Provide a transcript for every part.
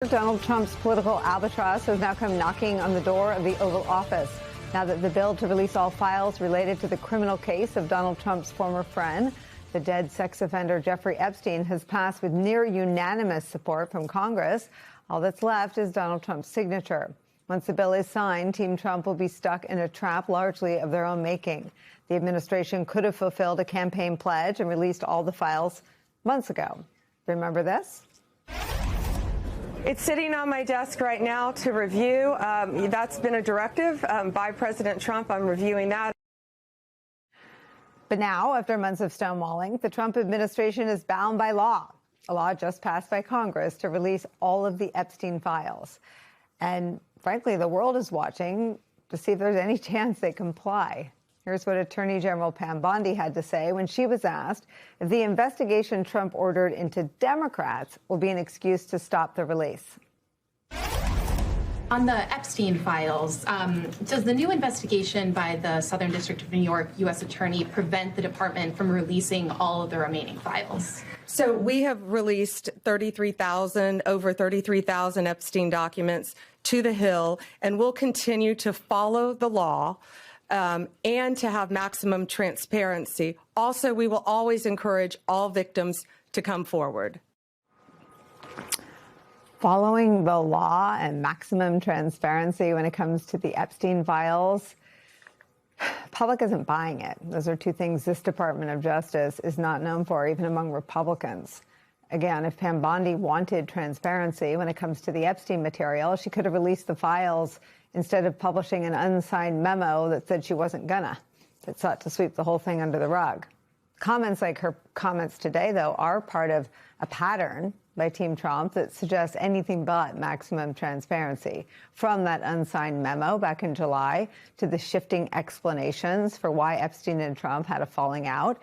Donald Trump's political albatross has now come knocking on the door of the Oval Office. Now that the bill to release all files related to the criminal case of Donald Trump's former friend, the dead sex offender Jeffrey Epstein, has passed with near unanimous support from Congress. All that's left is Donald Trump's signature. Once the bill is signed, Team Trump will be stuck in a trap largely of their own making. The administration could have fulfilled a campaign pledge and released all the files months ago. Remember this? It's sitting on my desk right now to review. That's been a directive by President Trump. I'm reviewing that. But now, after months of stonewalling, the Trump administration is bound by law, a law just passed by Congress to release all of the Epstein files. And frankly, the world is watching to see if there's any chance they comply. Here's what Attorney General Pam Bondi had to say when she was asked if the investigation Trump ordered into Democrats will be an excuse to stop the release. On the Epstein files, does the new investigation by the Southern District of New York U.S. Attorney prevent the department from releasing all of the remaining files? So we have released over 33,000 Epstein documents to the Hill, and we'll continue to follow the law and to have maximum transparency. Also, we will always encourage all victims to come forward. Following the law and maximum transparency when it comes to the Epstein files, public isn't buying it. Those are two things this Department of Justice is not known for, even among Republicans. Again, if Pam Bondi wanted transparency when it comes to the Epstein material, she could have released the files instead of publishing an unsigned memo that said she wasn't gonna, that sought to sweep the whole thing under the rug. Comments like her comments today, though, are part of a pattern by Team Trump that suggests anything but maximum transparency. From that unsigned memo back in July to the shifting explanations for why Epstein and Trump had a falling out,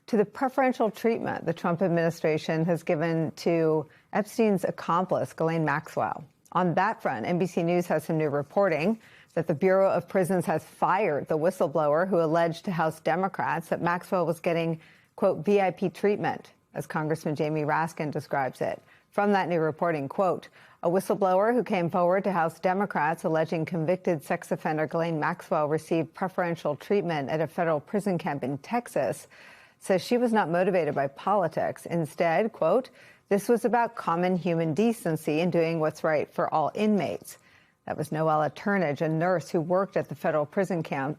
to the preferential treatment the Trump administration has given to Epstein's accomplice, Ghislaine Maxwell. On that front, NBC News has some new reporting that the Bureau of Prisons has fired the whistleblower who alleged to House Democrats that Maxwell was getting, quote, VIP treatment, as Congressman Jamie Raskin describes it. From that new reporting, quote, a whistleblower who came forward to House Democrats alleging convicted sex offender Ghislaine Maxwell received preferential treatment at a federal prison camp in Texas says she was not motivated by politics. Instead, quote, this was about common human decency and doing what's right for all inmates. That was Noella Turnage, a nurse who worked at the federal prison Camp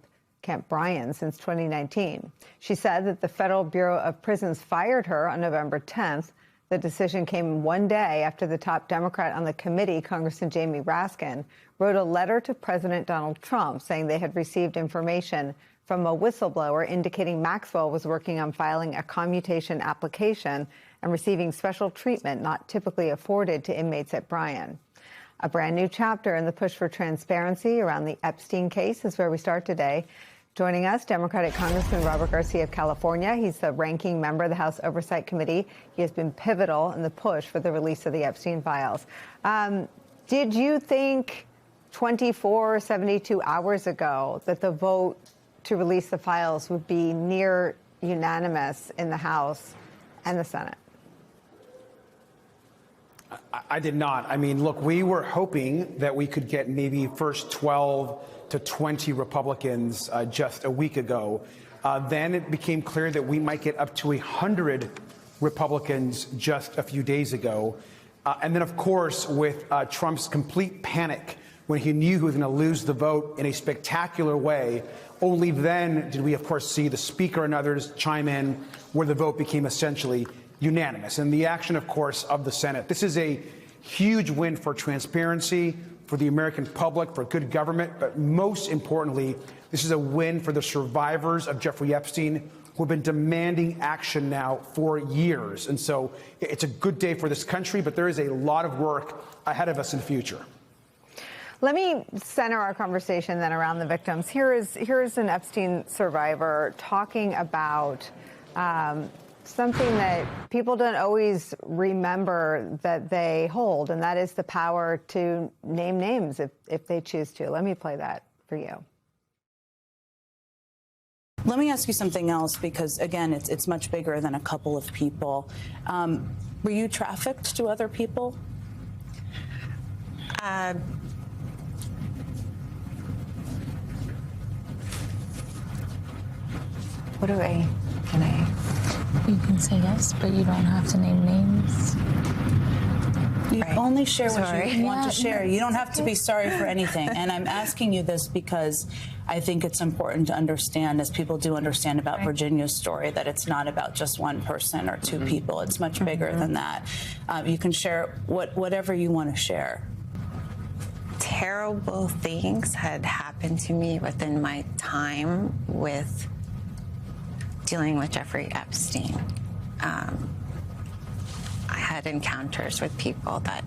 Bryan since 2019. She said that the Federal Bureau of Prisons fired her on November 10th. The decision came one day after the top Democrat on the committee, Congressman Jamie Raskin, wrote a letter to President Donald Trump saying they had received information from a whistleblower indicating Maxwell was working on filing a commutation application and receiving special treatment not typically afforded to inmates at Bryan. A brand new chapter in the push for transparency around the Epstein case is where we start today. Joining us, Democratic Congressman Robert Garcia of California. He's the ranking member of the House Oversight Committee. He has been pivotal in the push for the release of the Epstein files. Did you think 24, 72 hours ago that the vote to release the files would be near unanimous in the House and the Senate? I did not. I mean, look, we were hoping that we could get maybe first 12 to 20 Republicans just a week ago. Then it became clear that we might get up to 100 Republicans just a few days ago. And then, of course, with Trump's complete panic when he knew he was going to lose the vote in a spectacular way, only then did we, of course, see the Speaker and others chime in where the vote became essentially unanimous. And the action, of course, of the Senate. This is a huge win for transparency, for the American public, for good government. But most importantly, this is a win for the survivors of Jeffrey Epstein, who have been demanding action now for years. And so it's a good day for this country, but there is a lot of work ahead of us in the future. Let me center our conversation then around the victims. Here is an Epstein survivor talking about something that people don't always remember that they hold, and that is the power to name names if they choose to. Let me play that for you. Let me ask you something else, because, again, it's much bigger than a couple of people. Were you trafficked to other people? Can I? You can say yes, but you don't have to name names. You only share what Sorry. you want to Yeah, share. no, You don't it's have to be sorry for anything. And I'm asking you this because I think it's important to understand, as people do understand about Virginia's story, that it's not about just one person or two people. It's much bigger than that. You can share whatever you want to share. Terrible things had happened to me within my time with dealing with Jeffrey Epstein. I had encounters with people that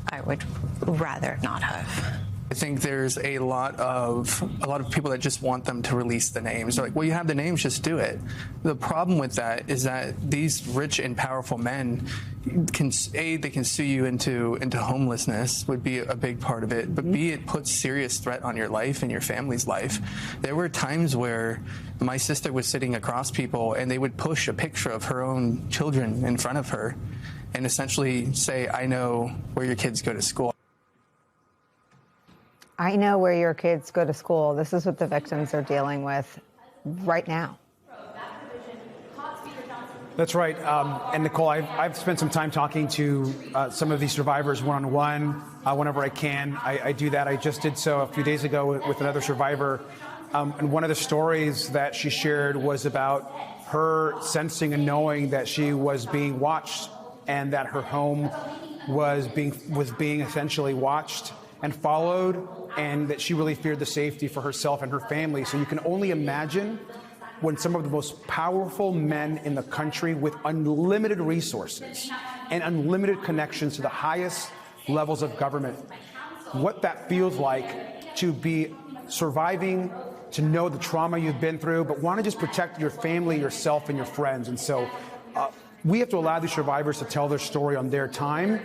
I would rather not have. I think there's a lot of people that just want them to release the names. They're like, well, you have the names, just do it. The problem with that is that these rich and powerful men they can sue you into homelessness, would be a big part of it, but B, it puts serious threat on your life and your family's life. There were times where my sister was sitting across people and they would push a picture of her own children in front of her and essentially say, I know where your kids go to school. I know where your kids go to school. This is what the victims are dealing with right now. That's right. And Nicole, I've spent some time talking to some of these survivors one-on-one whenever I can. I do that. I just did so a few days ago with another survivor. And one of the stories that she shared was about her sensing and knowing that she was being watched and that her home was being essentially watched and followed, and that she really feared the safety for herself and her family. So you can only imagine when some of the most powerful men in the country with unlimited resources and unlimited connections to the highest levels of government, what that feels like to be surviving, to know the trauma you've been through, but want to just protect your family, yourself, and your friends. And so we have to allow these survivors to tell their story on their time.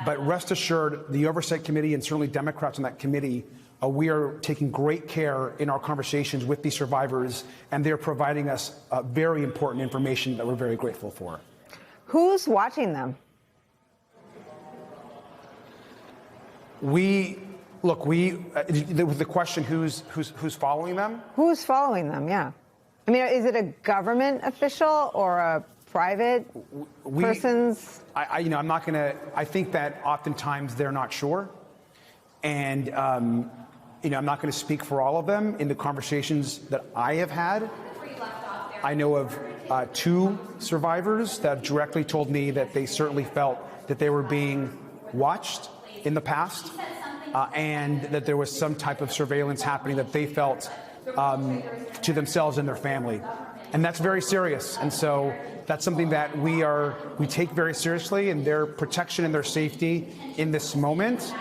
But rest assured, the Oversight Committee and certainly Democrats on that committee, we are taking great care in our conversations with these survivors, and they're providing us very important information that we're very grateful for. Who's watching them? The question, who's following them? Who's following them? Yeah. I mean, is it a government official or a private person's? I'm not going to. I think that oftentimes they're not sure, and I'm not going to speak for all of them. In the conversations that I have had, I know of two survivors that have directly told me that they certainly felt that they were being watched in the past, and that there was some type of surveillance happening that they felt to themselves and their family. And that's very serious. And so that's something that we take very seriously, and their protection and their safety in this moment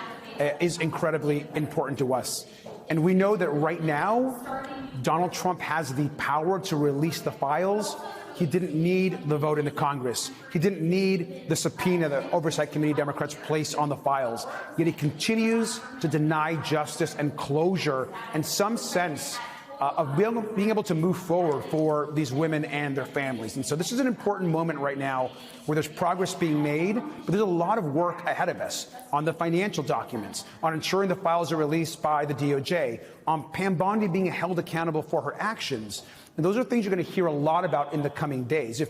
is incredibly important to us. And we know that right now, Donald Trump has the power to release the files. He didn't need the vote in the Congress. He didn't need the subpoena that Oversight Committee Democrats placed on the files. Yet he continues to deny justice and closure and some sense of being able to move forward for these women and their families. And so this is an important moment right now where there's progress being made, but there's a lot of work ahead of us on the financial documents, on ensuring the files are released by the DOJ, on Pam Bondi being held accountable for her actions. And those are things you're going to hear a lot about in the coming days. If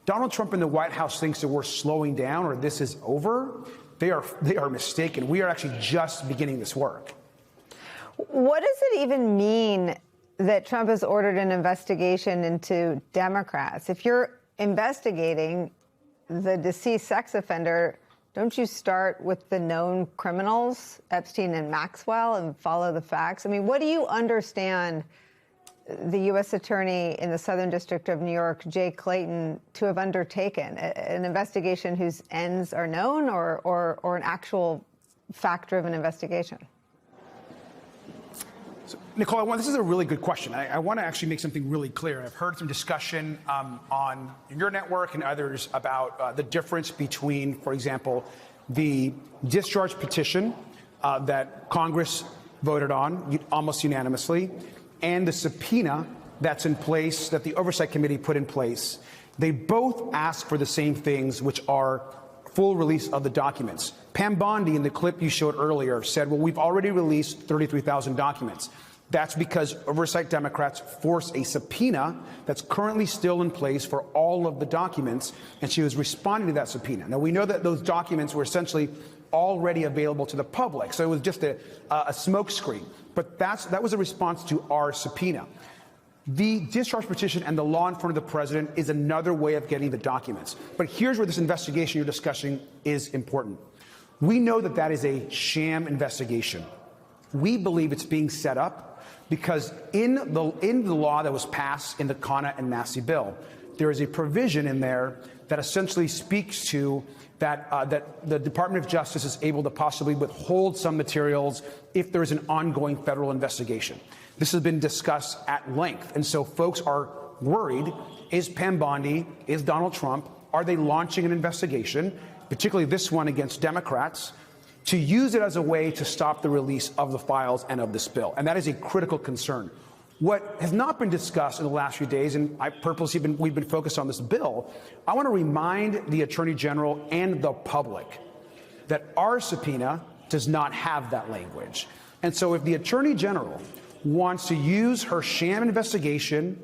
Donald Trump and the White House thinks that we're slowing down or this is over, they are mistaken. We are actually just beginning this work. What does it even mean that Trump has ordered an investigation into Democrats? If you're investigating the deceased sex offender, don't you start with the known criminals, Epstein and Maxwell, and follow the facts? I mean, what do you understand the U.S. Attorney in the Southern District of New York, Jay Clayton, to have undertaken? An investigation whose ends are known, or an actual fact-driven investigation? Nicole, this is a really good question. I want to actually make something really clear. I've heard some discussion on your network and others about the difference between, for example, the discharge petition that Congress voted on almost unanimously and the subpoena that's in place, that the Oversight Committee put in place. They both ask for the same things, which are full release of the documents. Pam Bondi, in the clip you showed earlier, said, well, we've already released 33,000 documents. That's because oversight Democrats forced a subpoena that's currently still in place for all of the documents, and she was responding to that subpoena. Now, we know that those documents were essentially already available to the public, so it was just a smokescreen. But that was a response to our subpoena. The discharge petition and the law in front of the president is another way of getting the documents. But here's where this investigation you're discussing is important. We know that that is a sham investigation. We believe it's being set up because in the law that was passed in the Khanna and Massey bill, there is a provision in there that essentially speaks to that the Department of Justice is able to possibly withhold some materials if there is an ongoing federal investigation. This has been discussed at length, and so folks are worried, is Pam Bondi, is Donald Trump, are they launching an investigation, particularly this one against Democrats, to use it as a way to stop the release of the files and of this bill? And that is a critical concern. What has not been discussed in the last few days, and we've been focused on this bill, I want to remind the Attorney General and the public that our subpoena does not have that language. And so if the Attorney General wants to use her sham investigation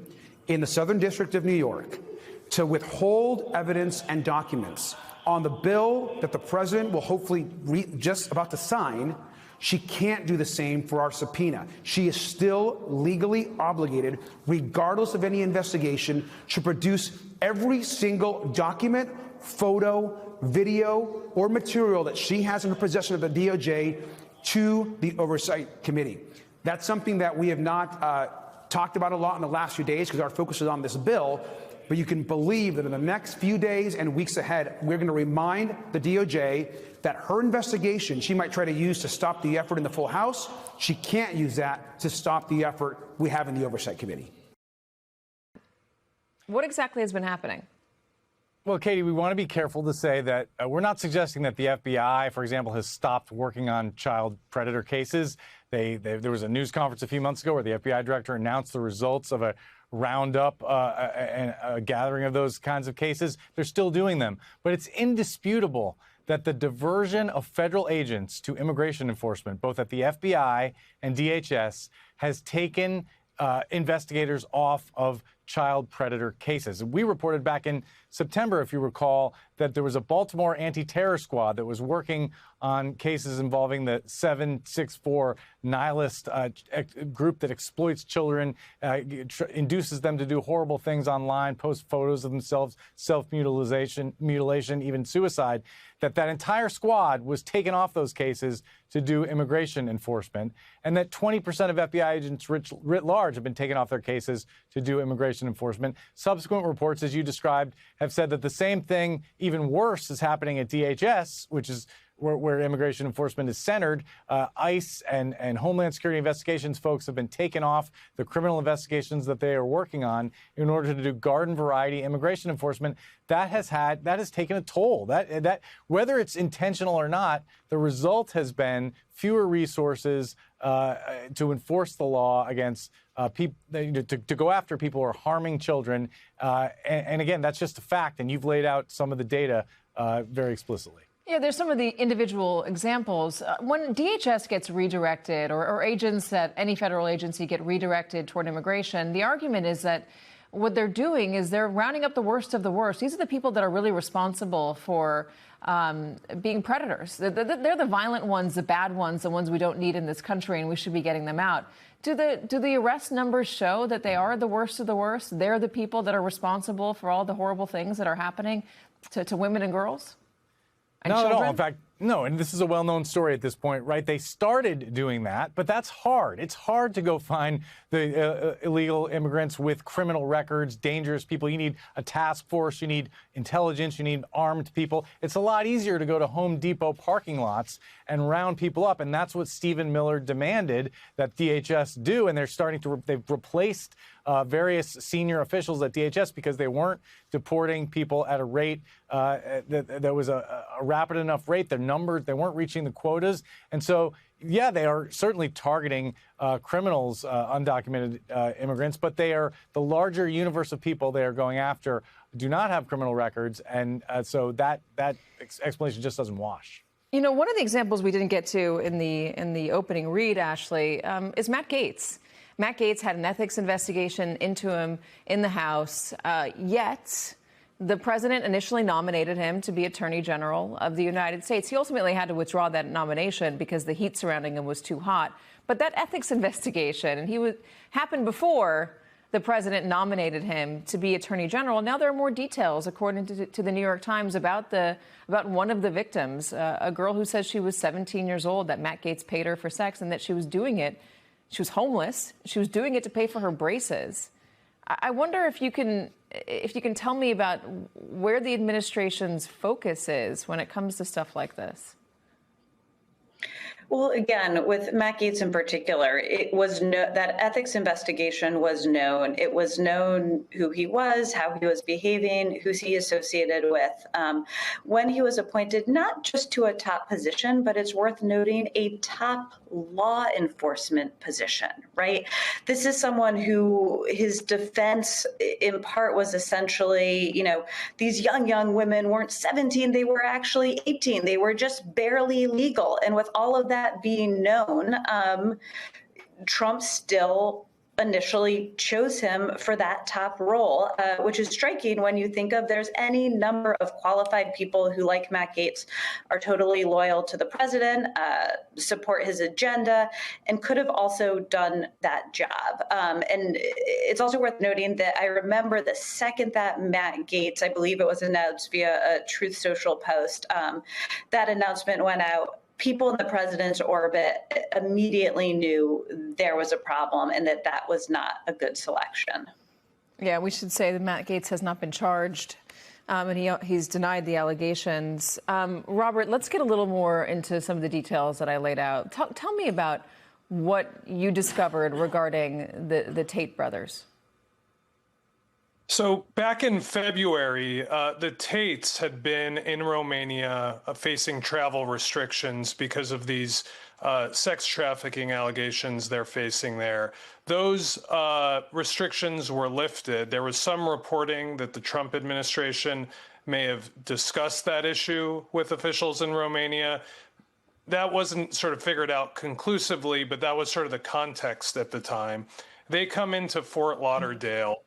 in the Southern District of New York to withhold evidence and documents on the bill that the president will hopefully just about to sign, she can't do the same for our subpoena. She is still legally obligated, regardless of any investigation, to produce every single document, photo, video, or material that she has in her possession of the DOJ to the Oversight Committee. That's something that we have not talked about a lot in the last few days because our focus is on this bill. But you can believe that in the next few days and weeks ahead, we're going to remind the DOJ that her investigation she might try to use to stop the effort in the full House. She can't use that to stop the effort we have in the Oversight Committee. What exactly has been happening? Well, Katie, we want to be careful to say that we're not suggesting that the FBI, for example, has stopped working on child predator cases. There was a news conference a few months ago where the FBI director announced the results of a roundup and a gathering of those kinds of cases. They're still doing them. But it's indisputable that the diversion of federal agents to immigration enforcement, both at the FBI and DHS, has taken investigators off of child predator cases. We reported back in September, if you recall, that there was a Baltimore anti-terror squad that was working on cases involving the 764 nihilist group that exploits children, induces them to do horrible things online, post photos of themselves, self-mutilation, even suicide, that entire squad was taken off those cases to do immigration enforcement, and that 20% of FBI agents writ large have been taken off their cases to do immigration enforcement. Subsequent reports, as you described, have said that the same thing, even worse, is happening at DHS, which is where immigration enforcement is centered. ICE and Homeland Security investigations folks have been taken off the criminal investigations that they are working on in order to do garden variety immigration enforcement. That has taken a toll. That whether it's intentional or not, the result has been fewer resources to enforce the law against people, to go after people who are harming children. And again, that's just a fact. And you've laid out some of the data very explicitly. Yeah, there's some of the individual examples. When DHS gets redirected or agents at any federal agency get redirected toward immigration, the argument is that what they're doing is they're rounding up the worst of the worst. These are the people that are really responsible for being predators. They're the violent ones, the bad ones, the ones we don't need in this country, and we should be getting them out. Do the arrest numbers show that they are the worst of the worst? They're the people that are responsible for all the horrible things that are happening to women and girls? Not at all. In fact, no, and this is a well-known story at this point, right? They started doing that, but that's hard. It's hard to go find the illegal immigrants with criminal records, dangerous people. You need a task force, you need intelligence, you need armed people. It's a lot easier to go to Home Depot parking lots and round people up, and that's what Stephen Miller demanded that DHS do, and they've replaced various senior officials at DHS because they weren't deporting people at a rate that was a rapid enough rate. Their numbers, they weren't reaching the quotas. And so, yeah, they are certainly targeting criminals, undocumented immigrants, but they are the larger universe of people they are going after do not have criminal records, and so that explanation just doesn't wash. You know, one of the examples we didn't get to in the opening read, Ashley, is Matt Gaetz. Matt Gaetz had an ethics investigation into him in the House, yet the president initially nominated him to be Attorney General of the United States. He ultimately had to withdraw that nomination because the heat surrounding him was too hot. But that ethics investigation, and happened before the president nominated him to be Attorney General. Now there are more details, according to the New York Times, about one of the victims, a girl who says she was 17 years old, that Matt Gaetz paid her for sex, and that she was doing it. She was homeless. She was doing it to pay for her braces. I wonder if you can tell me about where the administration's focus is when it comes to stuff like this. Well, again, with Matt Gaetz in particular, that ethics investigation was known. It was known who he was, how he was behaving, who he associated with. When he was appointed, not just to a top position, but it's worth noting, a top law enforcement position, right? This is someone who his defense in part was essentially, these young women weren't 17, they were actually 18. They were just barely legal. And with all of that being known, Trump still initially chose him for that top role, which is striking when you think of there's any number of qualified people who, like Matt Gaetz, are totally loyal to the president, support his agenda, and could have also done that job. And it's also worth noting that I remember the second that Matt Gaetz, I believe it was announced via a Truth Social post, that announcement went out, people in the president's orbit immediately knew there was a problem and that was not a good selection. Yeah, we should say that Matt Gaetz has not been charged, and he's denied the allegations. Robert, let's get a little more into some of the details that I laid out. Tell me about what you discovered regarding the Tate brothers. So back in February, the Tates had been in Romania facing travel restrictions because of these sex trafficking allegations they're facing there. Those restrictions were lifted. There was some reporting that the Trump administration may have discussed that issue with officials in Romania. That wasn't sort of figured out conclusively, but that was sort of the context at the time. They come into Fort Lauderdale.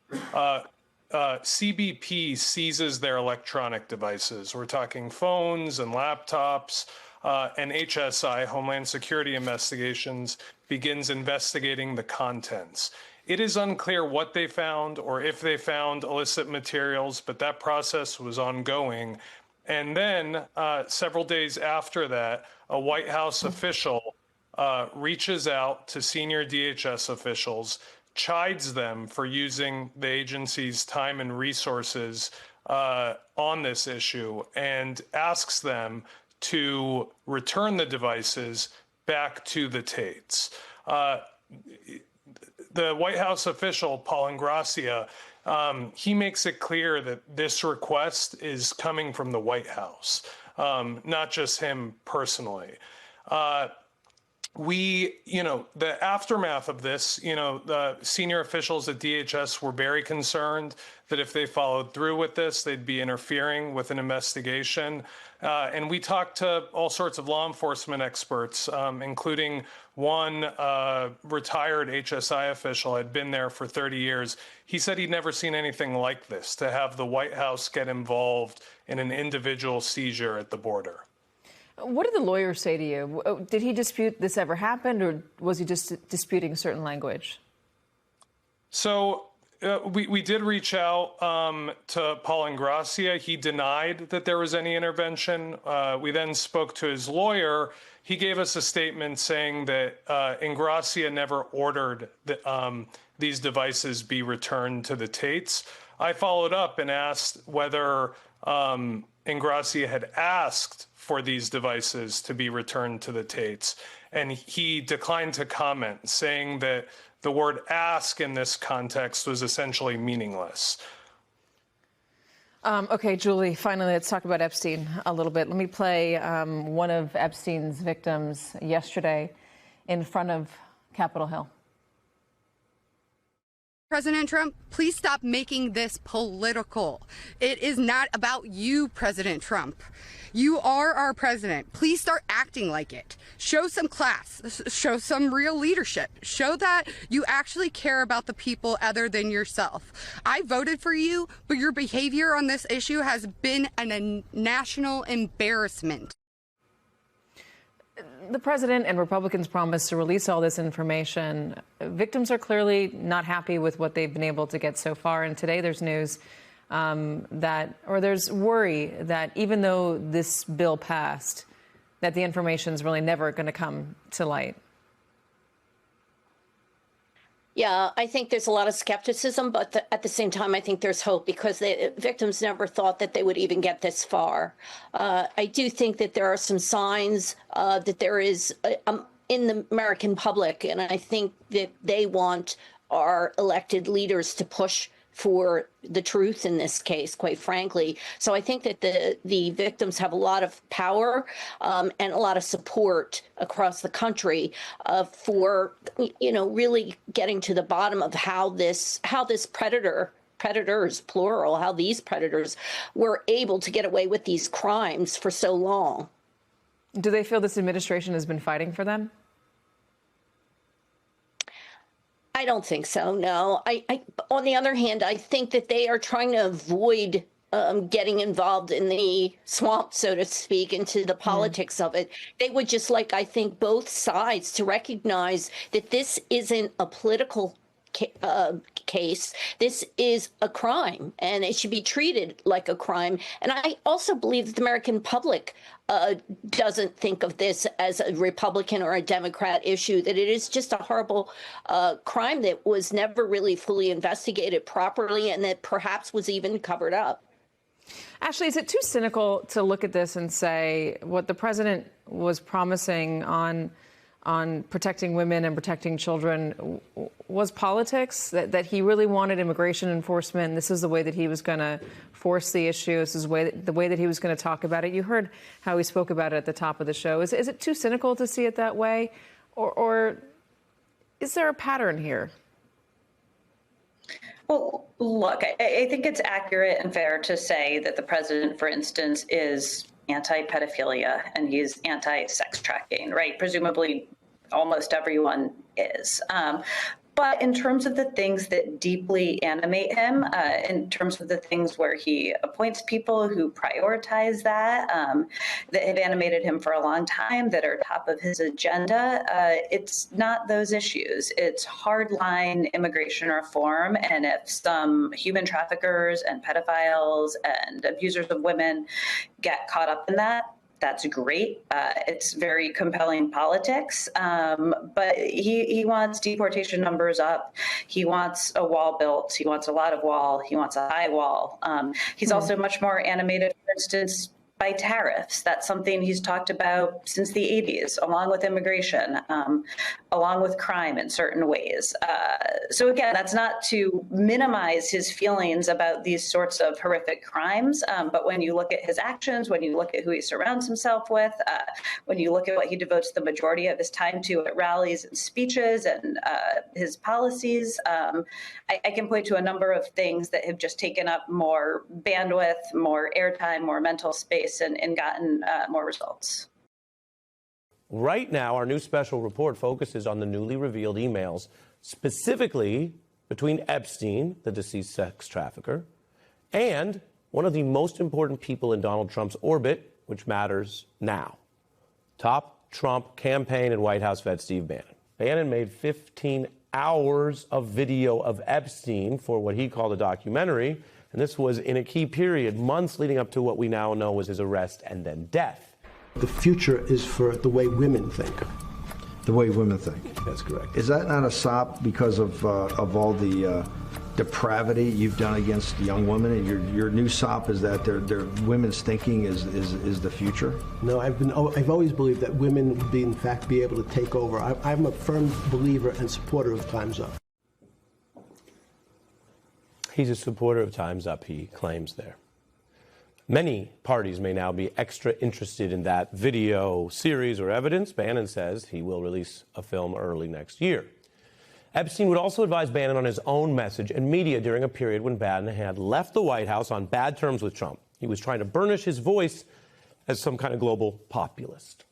CBP seizes their electronic devices. We're talking phones and laptops, and HSI, Homeland Security Investigations, begins investigating the contents. It is unclear what they found or if they found illicit materials, but that process was ongoing. And then several days after that, a White House official reaches out to senior DHS officials, chides them for using the agency's time and resources on this issue, and asks them to return the devices back to the Tates. The White House official, Paul Ingrassia, he makes it clear that this request is coming from the White House, not just him personally. The aftermath of this, the senior officials at DHS were very concerned that if they followed through with this, they'd be interfering with an investigation. And we talked to all sorts of law enforcement experts, including one retired HSI official had been there for 30 years. He said he'd never seen anything like this, to have the White House get involved in an individual seizure at the border. What did the lawyer say to you? Did he dispute this ever happened, or was he just disputing certain language? So we did reach out to Paul Ingrassia. He denied that there was any intervention. We then spoke to his lawyer. He gave us a statement saying that Ingrassia never ordered that these devices be returned to the Tates. I followed up and asked whether Ingrassia had asked for these devices to be returned to the Tates, and he declined to comment, saying that the word ask in this context was essentially meaningless. Okay, Julie, finally, let's talk about Epstein a little bit. Let me play one of Epstein's victims yesterday in front of Capitol Hill. President Trump, please stop making this political. It is not about you, President Trump. You are our president. Please start acting like it. Show some class. Show some real leadership. Show that you actually care about the people other than yourself. I voted for you, but your behavior on this issue has been a national embarrassment. The president and Republicans promised to release all this information. Victims are clearly not happy with what they've been able to get so far. And today there's news there's worry that even though this bill passed, that the information is really never going to come to light. Yeah, I think there's a lot of skepticism, but at the same time, I think there's hope because the victims never thought that they would even get this far. I do think that there are some signs that there is in the American public, and I think that they want our elected leaders to push for the truth in this case, quite frankly. So I think that the victims have a lot of power and a lot of support across the country for, really getting to the bottom of how this predators, plural, how these predators were able to get away with these crimes for so long. Do they feel this administration has been fighting for them? I don't think so, no. On the other hand, I think that they are trying to avoid getting involved in the swamp, so to speak, into the politics of it. They would just like, I think, both sides to recognize that this isn't a political case. This is a crime, and it should be treated like a crime. And I also believe that the American public doesn't think of this as a Republican or a Democrat issue, that it is just a horrible crime that was never really fully investigated properly and that perhaps was even covered up. Ashley, is it too cynical to look at this and say what the president was promising on protecting women and protecting children was politics, that he really wanted immigration enforcement? This is the way that he was going to force the issue. This is the way that he was going to talk about it. You heard how he spoke about it at the top of the show. Is it too cynical to see it that way? Or is there a pattern here? Well, look, I think it's accurate and fair to say that the president, for instance, is anti-pedophilia and he's anti-sex trafficking, right? Presumably, almost everyone is. But in terms of the things that deeply animate him, in terms of the things where he appoints people who prioritize that have animated him for a long time, that are top of his agenda, it's not those issues. It's hardline immigration reform. And if some human traffickers and pedophiles and abusers of women get caught up in that, that's great. It's very compelling politics, but he wants deportation numbers up. He wants a wall built. He wants a lot of wall. He wants a high wall. He's also much more animated, for instance, by tariffs. That's something he's talked about since the 80s, along with immigration, along with crime in certain ways. So again, that's not to minimize his feelings about these sorts of horrific crimes, but when you look at his actions, when you look at who he surrounds himself with, when you look at what he devotes the majority of his time to at rallies and speeches and his policies, I can point to a number of things that have just taken up more bandwidth, more airtime, more mental space, and gotten more results. Right now, our new special report focuses on the newly revealed emails, specifically between Epstein, the deceased sex trafficker, and one of the most important people in Donald Trump's orbit, which matters now, top Trump campaign and White House vet Steve Bannon. Bannon made 15 hours of video of Epstein for what he called a documentary, and this was in a key period, months leading up to what we now know was his arrest and then death. The future is for the way women think. The way women think. That's correct. Is that not a sop because of all the depravity you've done against young women? And your new sop is that their women's thinking is the future? No, I've always believed that women would be, in fact, be able to take over. I'm a firm believer and supporter of Time's Up. He's a supporter of Time's Up, he claims there. Many parties may now be extra interested in that video series or evidence. Bannon says he will release a film early next year. Epstein would also advise Bannon on his own message and media during a period when Bannon had left the White House on bad terms with Trump. He was trying to burnish his voice as some kind of global populist.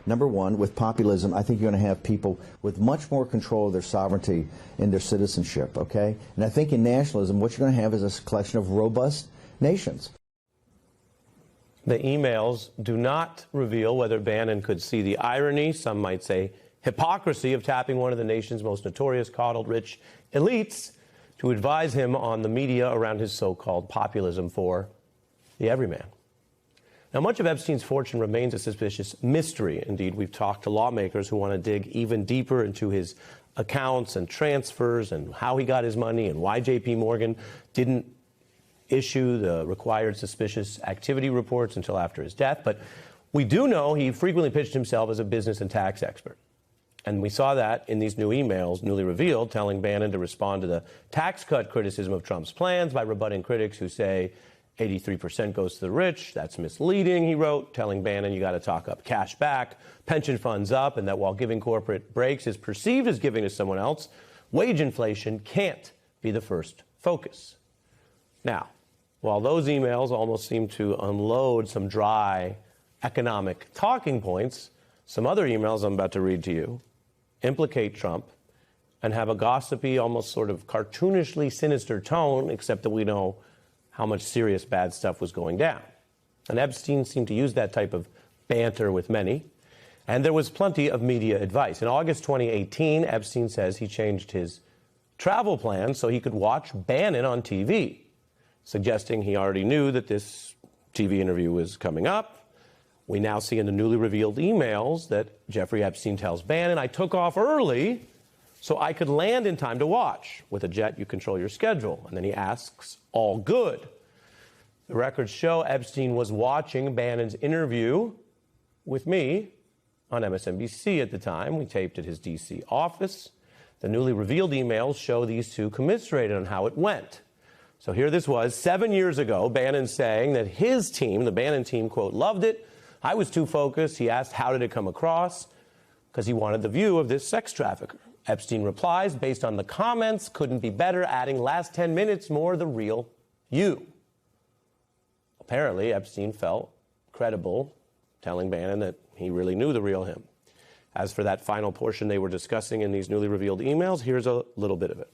Number one, with populism, I think you're going to have people with much more control of their sovereignty and their citizenship, okay? And I think in nationalism, what you're going to have is a collection of robust nations. The emails do not reveal whether Bannon could see the irony, some might say hypocrisy, of tapping one of the nation's most notorious coddled rich elites to advise him on the media around his so-called populism for the everyman. Now, much of Epstein's fortune remains a suspicious mystery. Indeed, we've talked to lawmakers who want to dig even deeper into his accounts and transfers and how he got his money and why J.P. Morgan didn't issue the required suspicious activity reports until after his death. But we do know he frequently pitched himself as a business and tax expert. And we saw that in these new emails, newly revealed, telling Bannon to respond to the tax cut criticism of Trump's plans by rebutting critics who say 83% goes to the rich. That's misleading, he wrote, telling Bannon you got to talk up cash back, pension funds up, and that while giving corporate breaks is perceived as giving to someone else, wage inflation can't be the first focus. Now, while those emails almost seem to unload some dry economic talking points, some other emails I'm about to read to you implicate Trump and have a gossipy, almost sort of cartoonishly sinister tone, except that we know how much serious bad stuff was going down. And Epstein seemed to use that type of banter with many. And there was plenty of media advice. In August 2018, Epstein says he changed his travel plans so he could watch Bannon on TV, suggesting he already knew that this TV interview was coming up. We now see in the newly revealed emails that Jeffrey Epstein tells Bannon, I took off early so I could land in time to watch. With a jet, you control your schedule. And then he asks, all good. The records show Epstein was watching Bannon's interview with me on MSNBC at the time. We taped at his D.C. office. The newly revealed emails show these two commiserated on how it went. So here this was 7 years ago, Bannon saying that his team, the Bannon team, quote, loved it. I was too focused. He asked, how did it come across? Because he wanted the view of this sex trafficker. Epstein replies, based on the comments, couldn't be better, adding last 10 minutes more the real you. Apparently, Epstein felt credible, telling Bannon that he really knew the real him. As for that final portion they were discussing in these newly revealed emails, here's a little bit of it.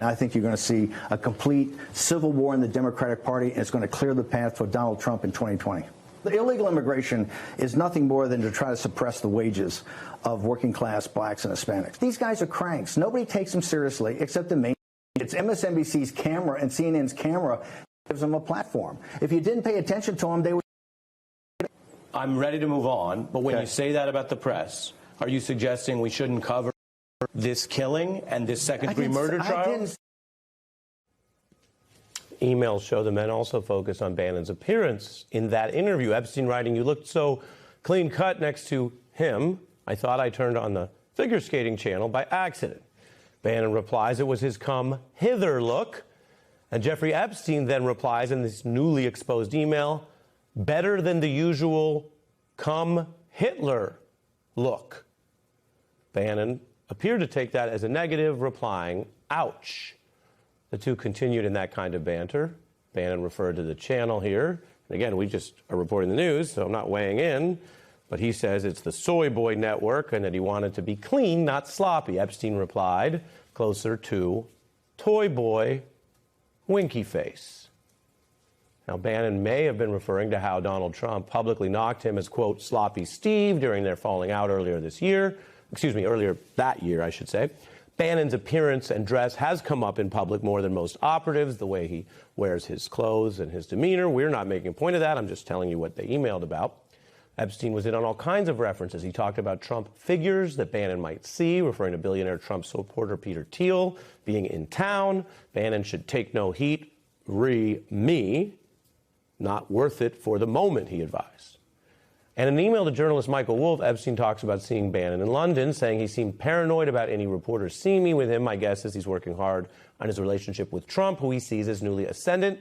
I think you're going to see a complete civil war in the Democratic Party, and it's going to clear the path for Donald Trump in 2020. The illegal immigration is nothing more than to try to suppress the wages of working class blacks and Hispanics. These guys are cranks. Nobody takes them seriously except the main. It's MSNBC's camera and CNN's camera gives them a platform. If you didn't pay attention to them, they would. I'm ready to move on, but when you say that about the press, are you suggesting we shouldn't cover this killing and this second-degree murder trial? Emails show the men also focused on Bannon's appearance in that interview. Epstein writing, you looked so clean-cut next to him, I thought I turned on the figure skating channel by accident. Bannon replies it was his come hither look. And Jeffrey Epstein then replies in this newly exposed email, better than the usual come Hitler look. Bannon appeared to take that as a negative, replying, ouch. The two continued in that kind of banter. Bannon referred to the channel here. And again, we just are reporting the news, so I'm not weighing in. But he says it's the Soy Boy Network and that he wanted to be clean, not sloppy. Epstein replied, closer to Toy Boy Winky Face. Now, Bannon may have been referring to how Donald Trump publicly knocked him as, quote, sloppy Steve during their falling out earlier that year, I should say. Bannon's appearance and dress has come up in public more than most operatives, the way he wears his clothes and his demeanor. We're not making a point of that. I'm just telling you what they emailed about. Epstein was in on all kinds of references. He talked about Trump figures that Bannon might see, referring to billionaire Trump supporter Peter Thiel being in town. Bannon should take no heat, me, not worth it for the moment, he advised. And in an email to journalist Michael Wolff, Epstein talks about seeing Bannon in London, saying he seemed paranoid about any reporters seeing me with him. My guess is he's working hard on his relationship with Trump, who he sees as newly ascendant,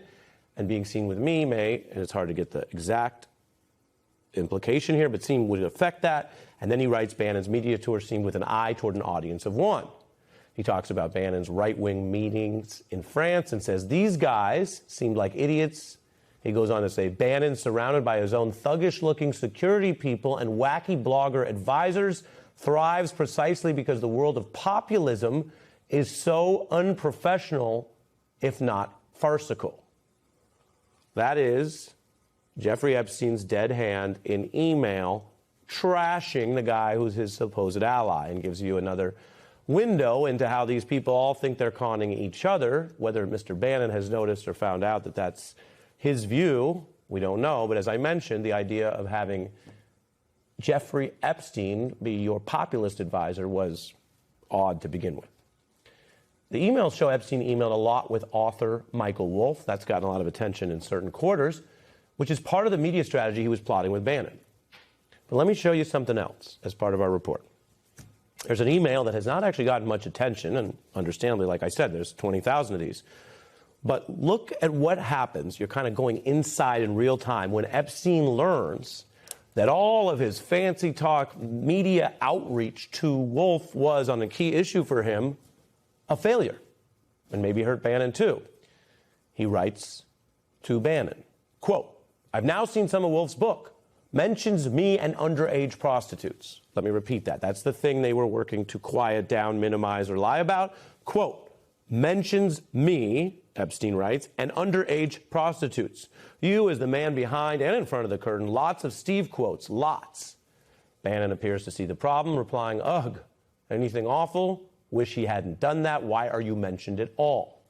and being seen with me may, and it's hard to get the exact implication here, but seemed would affect that. And then he writes, Bannon's media tour seemed with an eye toward an audience of one. He talks about Bannon's right-wing meetings in France and says, these guys seemed like idiots. He goes on to say, Bannon, surrounded by his own thuggish-looking security people and wacky blogger advisors, thrives precisely because the world of populism is so unprofessional, if not farcical. That is Jeffrey Epstein's dead hand in email trashing the guy who's his supposed ally, and gives you another window into how these people all think they're conning each other. Whether Mr. Bannon has noticed or found out that that's his view, we don't know. But as I mentioned, the idea of having Jeffrey Epstein be your populist advisor was odd to begin with. The emails show Epstein emailed a lot with author Michael Wolff. That's gotten a lot of attention in certain quarters, which is part of the media strategy he was plotting with Bannon. But let me show you something else as part of our report. There's an email that has not actually gotten much attention, and understandably, like I said, there's 20,000 of these. But look at what happens. You're kind of going inside in real time when Epstein learns that all of his fancy talk media outreach to Wolff was, on a key issue for him, a failure, and maybe hurt Bannon too. He writes to Bannon, quote, I've now seen some of Wolff's book. Mentions me and underage prostitutes. Let me repeat that. That's the thing they were working to quiet down, minimize, or lie about. Quote, mentions me, Epstein writes, and underage prostitutes. You, as the man behind and in front of the curtain, lots of Steve quotes, lots. Bannon appears to see the problem, replying, ugh, anything awful? Wish he hadn't done that. Why are you mentioned at all?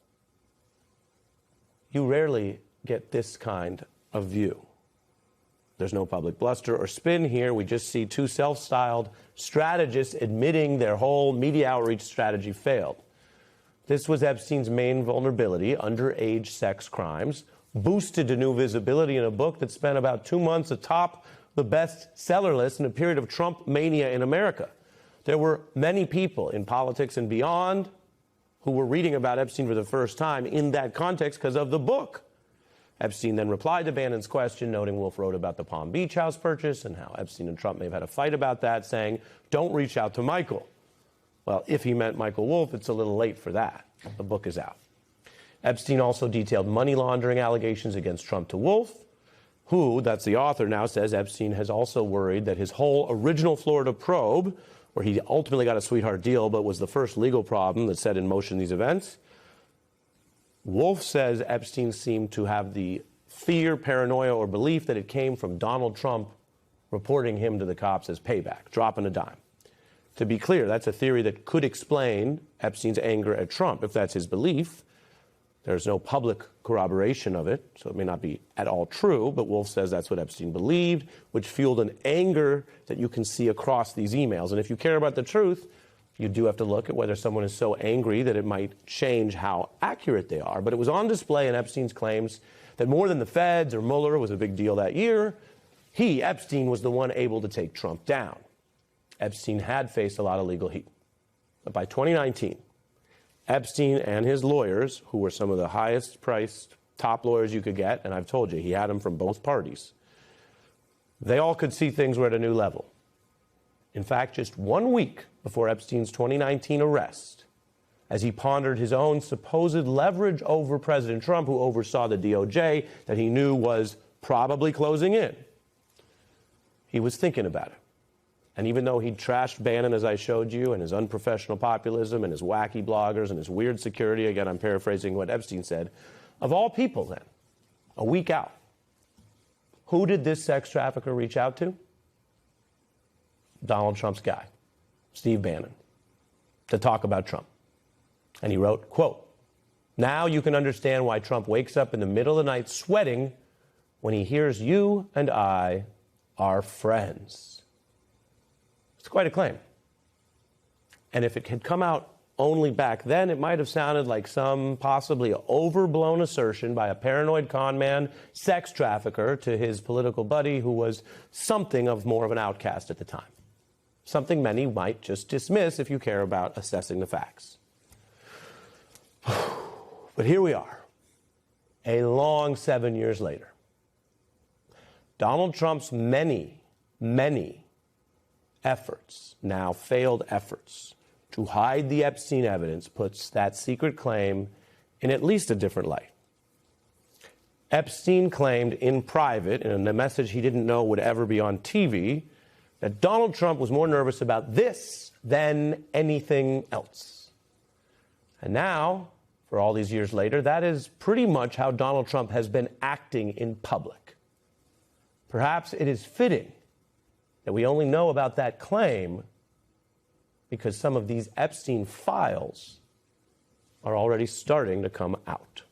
You rarely get this kind of view. There's no public bluster or spin here. We just see two self-styled strategists admitting their whole media outreach strategy failed. This was Epstein's main vulnerability, underage sex crimes, boosted to new visibility in a book that spent about 2 months atop the bestseller list in a period of Trump mania in America. There were many people in politics and beyond who were reading about Epstein for the first time in that context because of the book. Epstein then replied to Bannon's question, noting Wolff wrote about the Palm Beach house purchase and how Epstein and Trump may have had a fight about that, saying, don't reach out to Michael. Well, if he meant Michael Wolff, it's a little late for that. The book is out. Epstein also detailed money laundering allegations against Trump to Wolff, who, that's the author now, says Epstein has also worried that his whole original Florida probe, where he ultimately got a sweetheart deal but was the first legal problem that set in motion these events, Wolff says Epstein seemed to have the fear, paranoia, or belief that it came from Donald Trump reporting him to the cops as payback, dropping a dime. To be clear, that's a theory that could explain Epstein's anger at Trump, if that's his belief. There's no public corroboration of it, so it may not be at all true, but Wolff says that's what Epstein believed, which fueled an anger that you can see across these emails. And if you care about the truth, you do have to look at whether someone is so angry that it might change how accurate they are. But it was on display in Epstein's claims that more than the feds or Mueller was a big deal that year, he, Epstein, was the one able to take Trump down. Epstein had faced a lot of legal heat. But by 2019, Epstein and his lawyers, who were some of the highest priced top lawyers you could get, and I've told you, he had them from both parties, they all could see things were at a new level. In fact, just 1 week before Epstein's 2019 arrest, as he pondered his own supposed leverage over President Trump, who oversaw the DOJ that he knew was probably closing in, he was thinking about it. And even though he'd trashed Bannon, as I showed you, and his unprofessional populism and his wacky bloggers and his weird security, again, I'm paraphrasing what Epstein said, of all people then, a week out, who did this sex trafficker reach out to? Donald Trump's guy, Steve Bannon, to talk about Trump. And he wrote, quote, now you can understand why Trump wakes up in the middle of the night sweating when he hears you and I are friends. It's quite a claim. And if it had come out only back then, it might have sounded like some possibly overblown assertion by a paranoid con man, sex trafficker, to his political buddy who was something of more of an outcast at the time. Something many might just dismiss if you care about assessing the facts. But here we are, a long 7 years later. Donald Trump's many efforts, now failed efforts, to hide the Epstein evidence puts that secret claim in at least a different light. Epstein claimed in private, in a message he didn't know would ever be on TV, that Donald Trump was more nervous about this than anything else. And now, for all these years later, that is pretty much how Donald Trump has been acting in public. Perhaps it is fitting that we only know about that claim because some of these Epstein files are already starting to come out.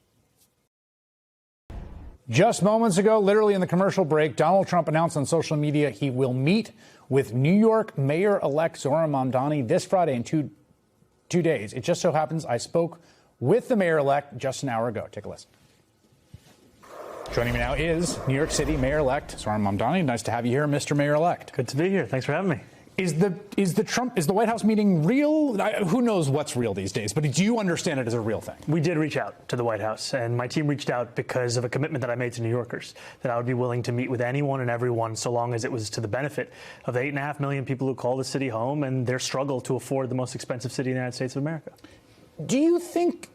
Just moments ago, literally in the commercial break, Donald Trump announced on social media he will meet with New York Mayor-elect Zohran Mamdani this Friday in two days. It just so happens I spoke with the mayor-elect just an hour ago. Take a listen. Joining me now is New York City Mayor-elect Zohran Mamdani. Nice to have you here, Mr. Mayor-elect. Good to be here. Thanks for having me. Is the White House meeting real? Who knows what's real these days, but do you understand it as a real thing? We did reach out to the White House, and my team reached out because of a commitment that I made to New Yorkers, that I would be willing to meet with anyone and everyone so long as it was to the benefit of the 8.5 million people who call the city home and their struggle to afford the most expensive city in the United States of America. Do you think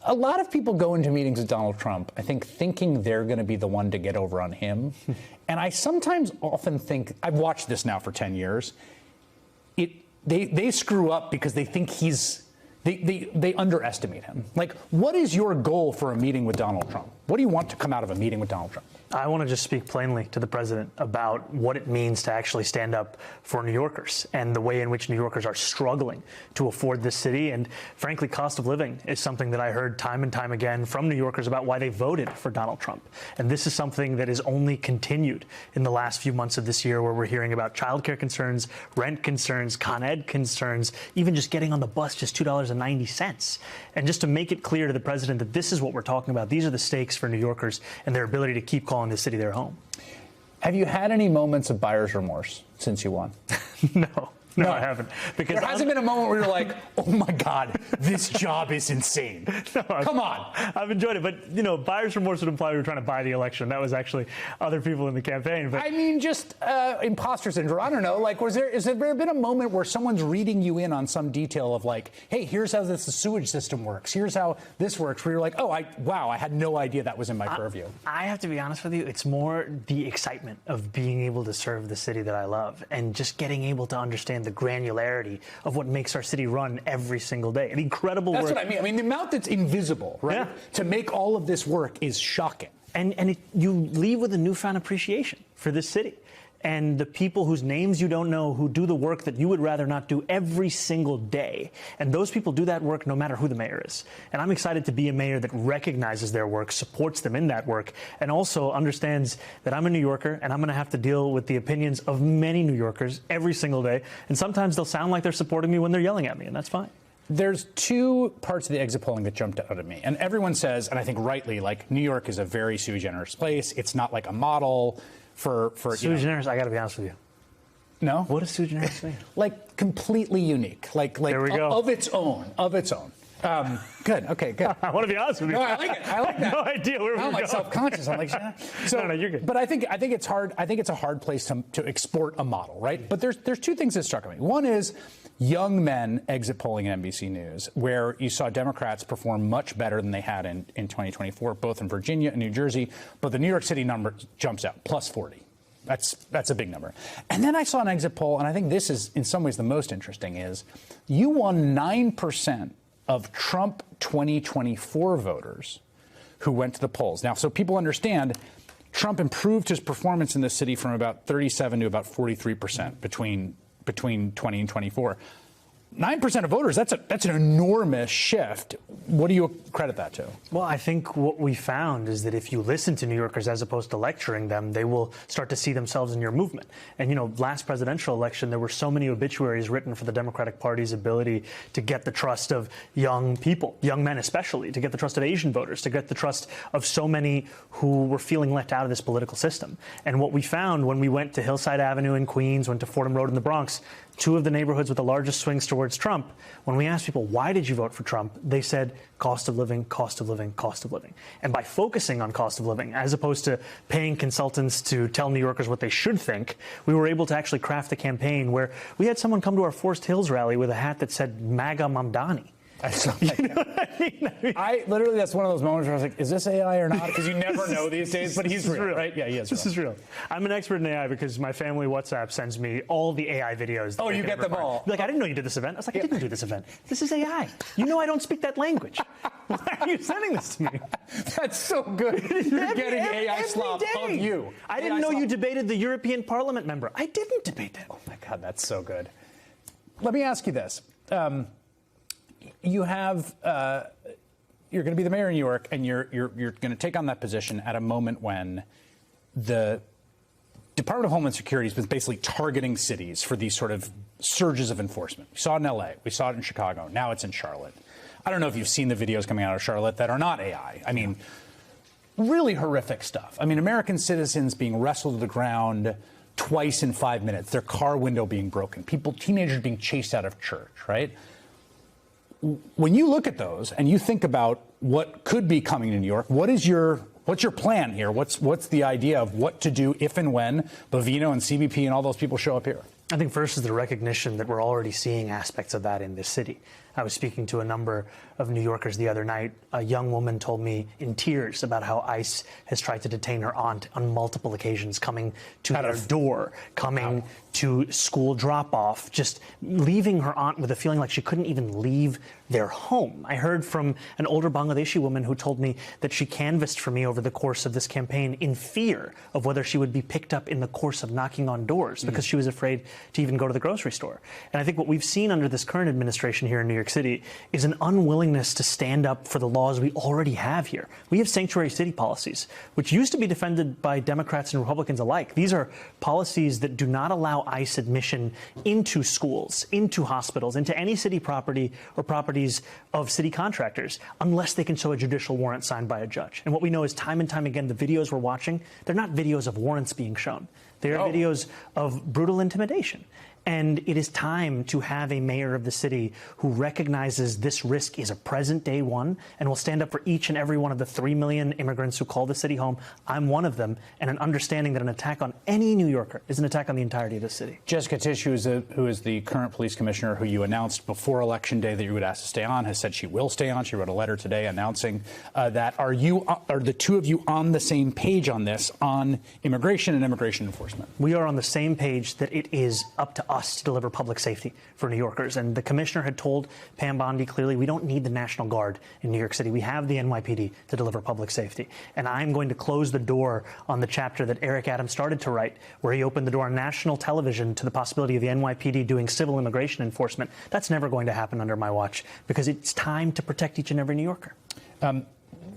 a lot of people go into meetings with Donald Trump, I think, thinking they're going to be the one to get over on him? And I sometimes often think, I've watched this now for 10 years, they screw up because they think they underestimate him. Like, what is your goal for a meeting with Donald Trump? What do you want to come out of a meeting with Donald Trump? I want to just speak plainly to the president about what it means to actually stand up for New Yorkers and the way in which New Yorkers are struggling to afford this city. And frankly, cost of living is something that I heard time and time again from New Yorkers about why they voted for Donald Trump. And this is something that is only continued in the last few months of this year, where we're hearing about childcare concerns, rent concerns, Con Ed concerns, even just getting on the bus, just $2.90. And just to make it clear to the president that this is what we're talking about, these are the stakes for New Yorkers and their ability to keep calling the city their home. Have you had any moments of buyer's remorse since you won? No, I haven't. Because there hasn't been a moment where you're like, oh my God, this job is insane. Come on. I've enjoyed it. But, buyer's remorse would imply we were trying to buy the election. That was actually other people in the campaign. But I mean, just imposter syndrome. I don't know. Like, has there been a moment where someone's reading you in on some detail of like, hey, here's how the sewage system works. Here's how this works. Where you're like, oh, wow, I had no idea that was in my purview. I have to be honest with you. It's more the excitement of being able to serve the city that I love and just getting able to understand the granularity of what makes our city run every single day. An incredible work. That's what I mean. I mean, the amount that's invisible, right? Yeah. To make all of this work is shocking. And you leave with a newfound appreciation for this city and the people whose names you don't know who do the work that you would rather not do every single day. And those people do that work no matter who the mayor is. And I'm excited to be a mayor that recognizes their work, supports them in that work, and also understands that I'm a New Yorker and I'm going to have to deal with the opinions of many New Yorkers every single day. And sometimes they'll sound like they're supporting me when they're yelling at me, and that's fine. There's two parts of the exit polling that jumped out at me. And everyone says, and I think rightly, like, New York is a very sui generis place. It's not like a model for sui generis. I got to be honest with you. No? What does sui generis mean? Like completely unique. Like there we go. Of its own. Good. Okay, good. I want to be honest with you. No, I like it. I like that. No idea where we're going. I'm like self-conscious. I'm like, so, no, you're good. But I think it's hard. I think it's a hard place to export a model, right? But there's two things that struck me. One is young men exit polling at NBC News, where you saw Democrats perform much better than they had in 2024, both in Virginia and New Jersey. But the New York City number jumps out, plus 40. That's a big number. And then I saw an exit poll, and I think this is in some ways the most interesting, is you won 9% of Trump 2024 voters who went to the polls. Now, so people understand, Trump improved his performance in the city from about 37 to about 43% between 20 and 24. 9% of voters, that's an enormous shift. What do you credit that to? Well, I think what we found is that if you listen to New Yorkers as opposed to lecturing them, they will start to see themselves in your movement. And, last presidential election, there were so many obituaries written for the Democratic Party's ability to get the trust of young people, young men especially, to get the trust of Asian voters, to get the trust of so many who were feeling left out of this political system. And what we found when we went to Hillside Avenue in Queens, went to Fordham Road in the Bronx, two of the neighborhoods with the largest swings to towards Trump, when we asked people, why did you vote for Trump? They said, cost of living, cost of living, cost of living. And by focusing on cost of living, as opposed to paying consultants to tell New Yorkers what they should think, we were able to actually craft a campaign where we had someone come to our Forest Hills rally with a hat that said MAGA Mamdani. You know what I mean? I literally, that's one of those moments where I was like, is this AI or not? Because you never know these days, but he's real, right? Yeah, he is real. This is real. I'm an expert in AI because my family WhatsApp sends me all the AI videos. Oh, you get them all? Like, I didn't know you did this event. I was like, I didn't do this event. This is AI. You know I don't speak that language. Why are you sending this to me? That's so good. You're getting AI slop of you. I didn't know you debated the European Parliament member. I didn't debate that. Oh, my God, that's so good. Let me ask you this. You have you're going to be the mayor of New York, and you're going to take on that position at a moment when the Department of Homeland Security has been basically targeting cities for these sort of surges of enforcement. We saw it in L.A., we saw it in Chicago, now it's in Charlotte. I don't know if you've seen the videos coming out of Charlotte that are not AI. I mean, really horrific stuff. I mean, American citizens being wrestled to the ground twice in 5 minutes, their car window being broken, teenagers being chased out of church, right? When you look at those and you think about what could be coming to New York, what's your plan here? What's the idea of what to do if and when Bovino and CBP and all those people show up here? I think first is the recognition that we're already seeing aspects of that in this city. I was speaking to a number of New Yorkers the other night. A young woman told me in tears about how ICE has tried to detain her aunt on multiple occasions, coming to their door, coming to school drop-off, just leaving her aunt with a feeling like she couldn't even leave their home. I heard from an older Bangladeshi woman who told me that she canvassed for me over the course of this campaign in fear of whether she would be picked up in the course of knocking on doors because she was afraid to even go to the grocery store. And I think what we've seen under this current administration here in New York City is an unwillingness to stand up for the laws we already have here. We have sanctuary city policies, which used to be defended by Democrats and Republicans alike. These are policies that do not allow ICE admission into schools, into hospitals, into any city property or properties of city contractors unless they can show a judicial warrant signed by a judge. And what we know is time and time again, the videos we're watching, they're not videos of warrants being shown. They are videos of brutal intimidation. And it is time to have a mayor of the city who recognizes this risk is a present day one and will stand up for each and every one of the 3 million immigrants who call the city home. I'm one of them, and an understanding that an attack on any New Yorker is an attack on the entirety of the city. Jessica Tisch, who is the current police commissioner who you announced before Election Day that you would ask to stay on, has said she will stay on. She wrote a letter today announcing that. Are the two of you on the same page on this, on immigration and immigration enforcement? We are on the same page that it is up to us to deliver public safety for New Yorkers. And the commissioner had told Pam Bondi clearly, we don't need the National Guard in New York City. We have the NYPD to deliver public safety. And I'm going to close the door on the chapter that Eric Adams started to write, where he opened the door on national television to the possibility of the NYPD doing civil immigration enforcement. That's never going to happen under my watch because it's time to protect each and every New Yorker.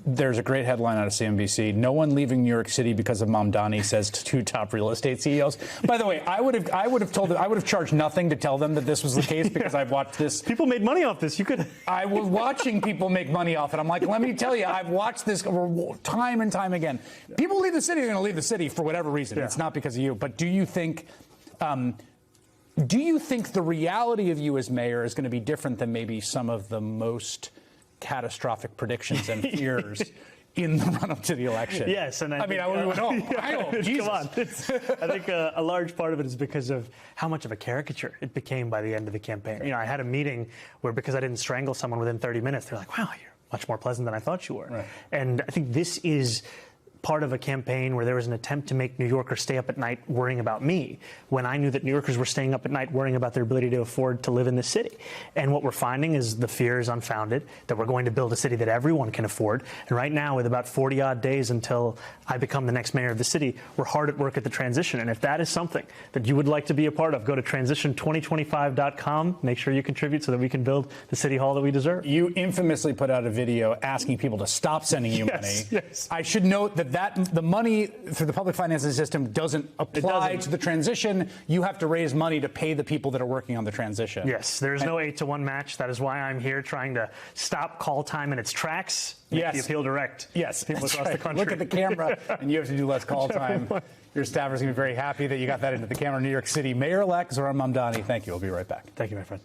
There's a great headline out of CNBC. No one leaving New York City because of Mamdani, says to 2 top real estate CEOs. By the way, I would have charged nothing to tell them that this was the case because I've watched this. People made money off this. I was watching people make money off it. I'm like, let me tell you, I've watched this time and time again. People leave the city, they're going to leave the city for whatever reason. Yeah. It's not because of you. But do you think the reality of you as mayor is going to be different than maybe some of the most catastrophic predictions and fears in the run-up to the election? Yes, and I don't know. Jesus. Come on. I think a large part of it is because of how much of a caricature it became by the end of the campaign. You know, I had a meeting where because I didn't strangle someone within 30 minutes, they're like, wow, you're much more pleasant than I thought you were. Right. And I think this is part of a campaign where there was an attempt to make New Yorkers stay up at night worrying about me, when I knew that New Yorkers were staying up at night worrying about their ability to afford to live in this city. And what we're finding is the fear is unfounded, that we're going to build a city that everyone can afford. And right now, with about 40-odd days until I become the next mayor of the city, we're hard at work at the transition. And if that is something that you would like to be a part of, go to transition2025.com. Make sure you contribute so that we can build the city hall that we deserve. You infamously put out a video asking people to stop sending you money. Yes. I should note that the money through the public financing system doesn't apply to the transition. You have to raise money to pay the people that are working on the transition. Yes, there is no 8-to-1 match. That is why I'm here trying to stop call time in its tracks. Make the appeal direct. Yes, people across the country. Look at the camera, and you have to do less call time. Your staffers are going to be very happy that you got that into the camera. New York City Mayor-elect Zohran Mamdani. Thank you. We'll be right back. Thank you, my friend.